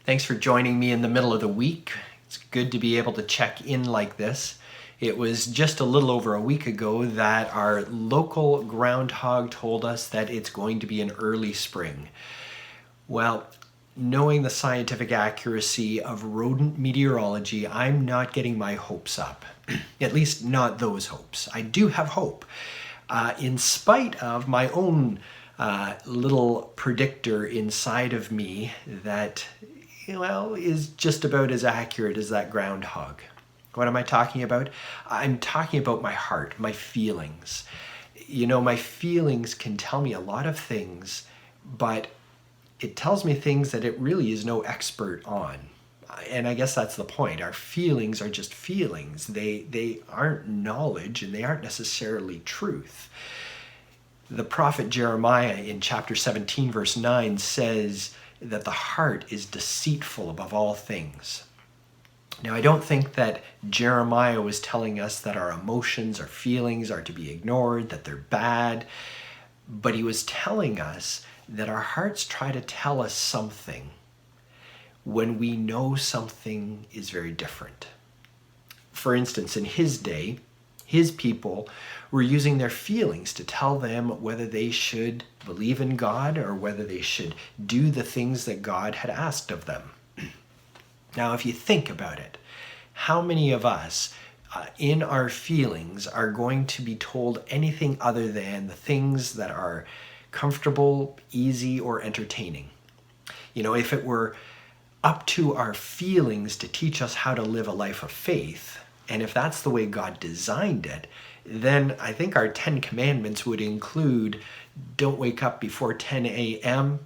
Thanks for joining me in the middle of the week. It's good to be able to check in like this. It was just a little over a week ago that our local groundhog told us that it's going to be an early spring. Well, knowing the scientific accuracy of rodent meteorology, I'm not getting my hopes up. At least not those hopes. I do have hope. In spite of my own little predictor inside of me that, is just about as accurate as that groundhog. What am I talking about? I'm talking about my heart, my feelings. My feelings can tell me a lot of things, but it tells me things that it really is no expert on. And I guess that's the point. Our feelings are just feelings. They aren't knowledge, and they aren't necessarily truth. The prophet Jeremiah in chapter 17, verse 9 says that the heart is deceitful above all things. Now, I don't think that Jeremiah was telling us that our emotions, our feelings are to be ignored, that they're bad, but he was telling us that our hearts try to tell us something when we know something is very different. For instance, in his day, his people were using their feelings to tell them whether they should believe in God or whether they should do the things that God had asked of them. Now, if you think about it, how many of us in our feelings are going to be told anything other than the things that are comfortable, easy, or entertaining? If it were up to our feelings to teach us how to live a life of faith, and if that's the way God designed it, then I think our 10 commandments would include don't wake up before 10 a.m.,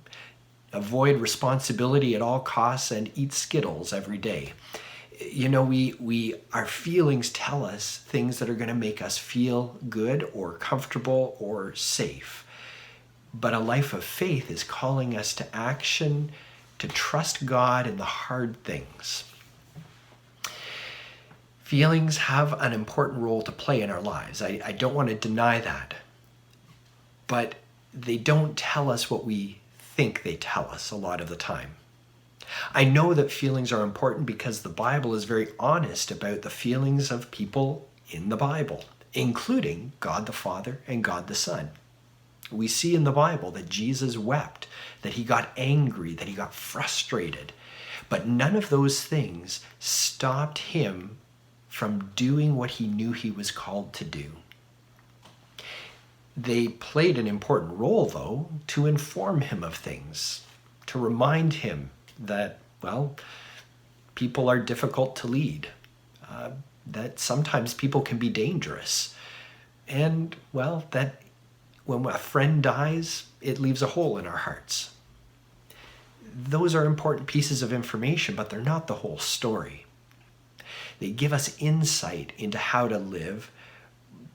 avoid responsibility at all costs, and eat Skittles every day. Our feelings tell us things that are going to make us feel good or comfortable or safe. But a life of faith is calling us to action, to trust God in the hard things. Feelings have an important role to play in our lives. I don't want to deny that. But they don't tell us what we think they tell us a lot of the time. I know that feelings are important because the Bible is very honest about the feelings of people in the Bible, including God the Father and God the Son. We see in the Bible that Jesus wept, that he got angry, that he got frustrated. But none of those things stopped him from doing what he knew he was called to do. They played an important role, though, to inform him of things, to remind him that, people are difficult to lead, that sometimes people can be dangerous, and, that when a friend dies, it leaves a hole in our hearts. Those are important pieces of information, but they're not the whole story. They give us insight into how to live,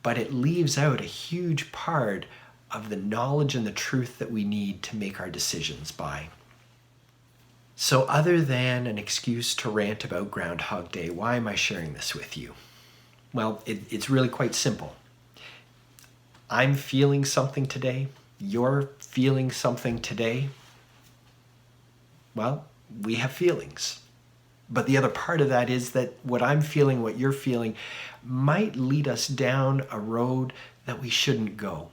but it leaves out a huge part of the knowledge and the truth that we need to make our decisions by. So other than an excuse to rant about Groundhog Day, why am I sharing this with you? Well, it's really quite simple. I'm feeling something today. You're feeling something today. We have feelings. But the other part of that is that what I'm feeling, what you're feeling, might lead us down a road that we shouldn't go.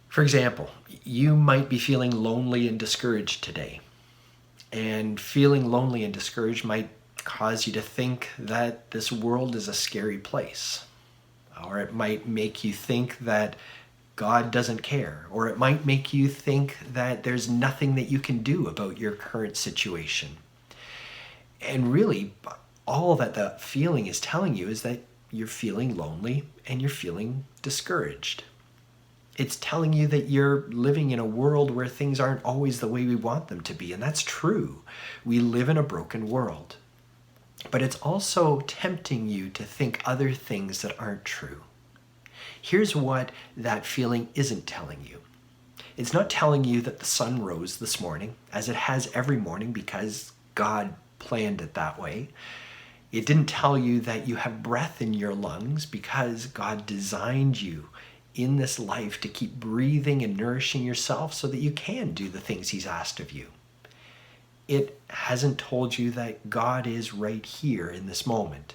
For example, you might be feeling lonely and discouraged today. And feeling lonely and discouraged might cause you to think that this world is a scary place. Or it might make you think that God doesn't care. Or it might make you think that there's nothing that you can do about your current situation. And really, all that the feeling is telling you is that you're feeling lonely and you're feeling discouraged. It's telling you that you're living in a world where things aren't always the way we want them to be, and that's true. We live in a broken world. But it's also tempting you to think other things that aren't true. Here's what that feeling isn't telling you. It's not telling you that the sun rose this morning, as it has every morning because God planned it that way. It didn't tell you that you have breath in your lungs because God designed you in this life to keep breathing and nourishing yourself so that you can do the things he's asked of you. it hasn't told you that God is right here in this moment,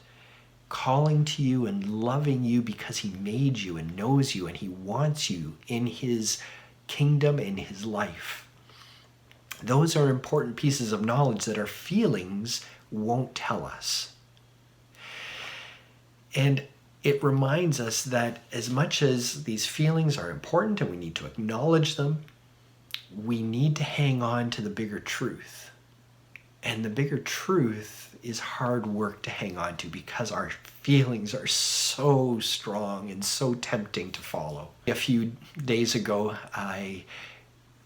calling to you and loving you because he made you and knows you and he wants you in his kingdom, in his life. Those are important pieces of knowledge that our feelings won't tell us. And it reminds us that as much as these feelings are important and we need to acknowledge them, we need to hang on to the bigger truth. And the bigger truth is hard work to hang on to because our feelings are so strong and so tempting to follow. A few days ago, I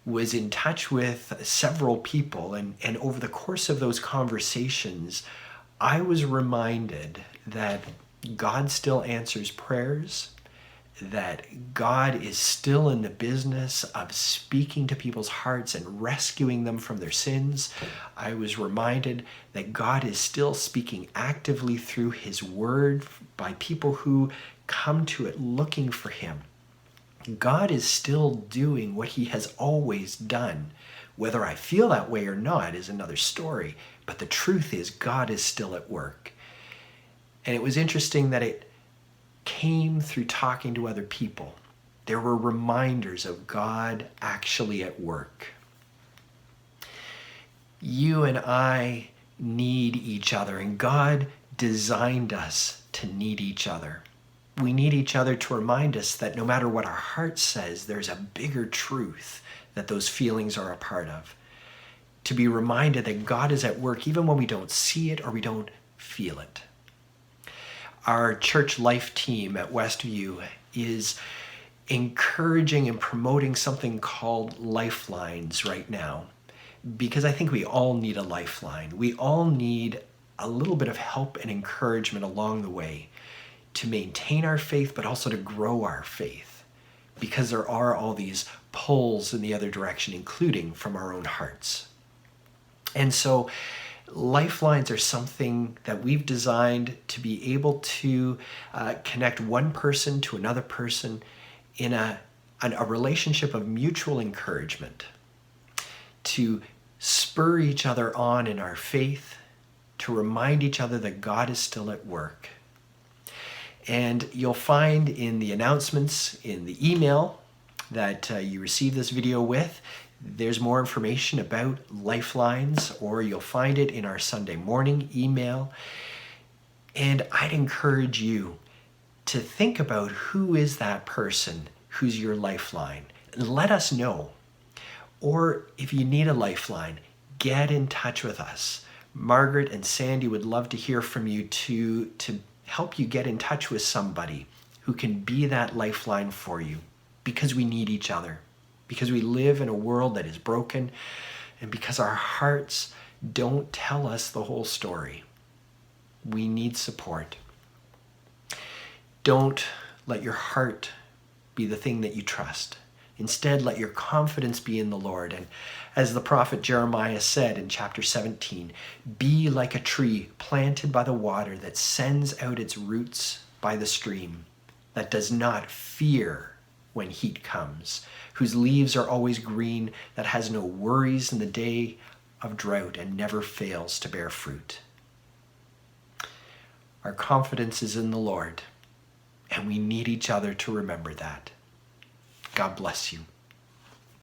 was in touch with several people, and over the course of those conversations, I was reminded that God still answers prayers, that God is still in the business of speaking to people's hearts and rescuing them from their sins. I was reminded that God is still speaking actively through his word by people who come to it looking for him. God is still doing what he has always done. Whether I feel that way or not is another story, but the truth is God is still at work. And it was interesting that it came through talking to other people. There were reminders of God actually at work. You and I need each other, and God designed us to need each other. We need each other to remind us that no matter what our heart says, there's a bigger truth that those feelings are a part of. To be reminded that God is at work even when we don't see it or we don't feel it. Our church life team at Westview is encouraging and promoting something called lifelines right now, because I think we all need a lifeline. We all need a little bit of help and encouragement along the way to maintain our faith, but also to grow our faith, because there are all these pulls in the other direction, including from our own hearts. And so lifelines are something that we've designed to be able to connect one person to another person in a relationship of mutual encouragement, to spur each other on in our faith, to remind each other that God is still at work. And you'll find in the announcements in the email that you receive this video with, there's more information about lifelines, or you'll find it in our Sunday morning email. And I'd encourage you to think about who is that person who's your lifeline. Let us know. Or if you need a lifeline, get in touch with us. Margaret and Sandy would love to hear from you to help you get in touch with somebody who can be that lifeline for you, because we need each other. Because we live in a world that is broken, and because our hearts don't tell us the whole story. We need support. Don't let your heart be the thing that you trust. Instead, let your confidence be in the Lord. And as the prophet Jeremiah said in chapter 17, be like a tree planted by the water that sends out its roots by the stream, that does not fear when heat comes, whose leaves are always green, that has no worries in the day of drought and never fails to bear fruit. Our confidence is in the Lord, and we need each other to remember that. God bless you.